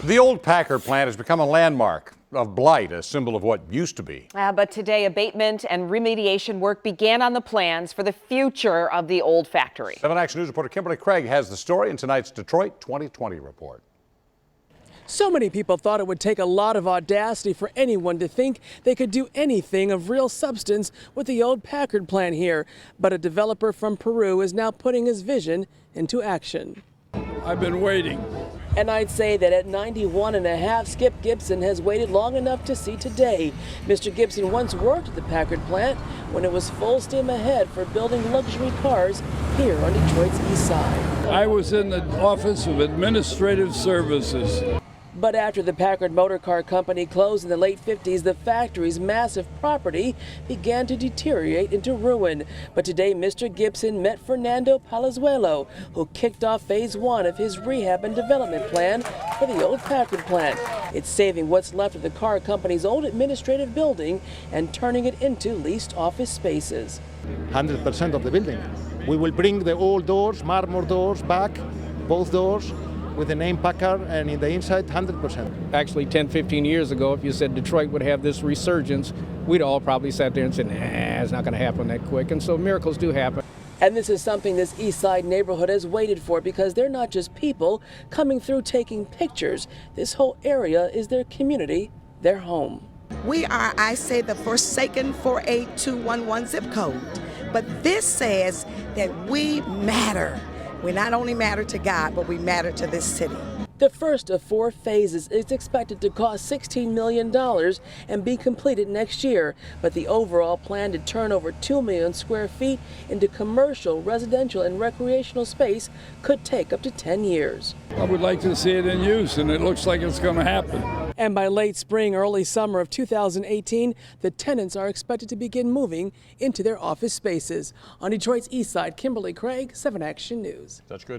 The old Packard plant has become a landmark of blight, a symbol of what used to be. But today, abatement and remediation work began on the plans for the future of the old factory. 7 Action News reporter Kimberly Craig has the story in tonight's Detroit 2020 report. So many people thought it would take a lot of audacity for anyone to think they could do anything of real substance with the old Packard plant here. But a developer from Peru is now putting his vision into action. I've been waiting. And I'd say that at 91 and a half, Skip Gibson has waited long enough to see today. Mr. Gibson once worked at the Packard plant when it was full steam ahead for building luxury cars here on Detroit's east side. I was in the Office of Administrative Services. But after the Packard Motor Car Company closed in the late 50s, the factory's massive property began to deteriorate into ruin. But today, Mr. Gibson met Fernando Palazuelo, who kicked off phase 1 of his rehab and development plan for the old Packard plant. It's saving what's left of the car company's old administrative building and turning it into leased office spaces. 100% of the building. We will bring the old doors, marmor doors back, both doors, with the name Packard, and in the inside 100%. Actually 10, 15 years ago, if you said Detroit would have this resurgence, we'd all probably sat there and said, nah, it's not going to happen that quick. And so miracles do happen. And this is something this East Side neighborhood has waited for, because they're not just people coming through taking pictures. This whole area is their community, their home. We are, I say, the forsaken 48211 zip code. But this says that we matter. We not only matter to God, but we matter to this city. The first of 4 phases is expected to cost $16 million and be completed next year. But the overall plan to turn over 2 million square feet into commercial, residential, and recreational space could take up to 10 years. I would like to see it in use, and it looks like it's going to happen. And by late spring, early summer of 2018, the tenants are expected to begin moving into their office spaces. On Detroit's east side, Kimberly Craig, 7 Action News. That's good.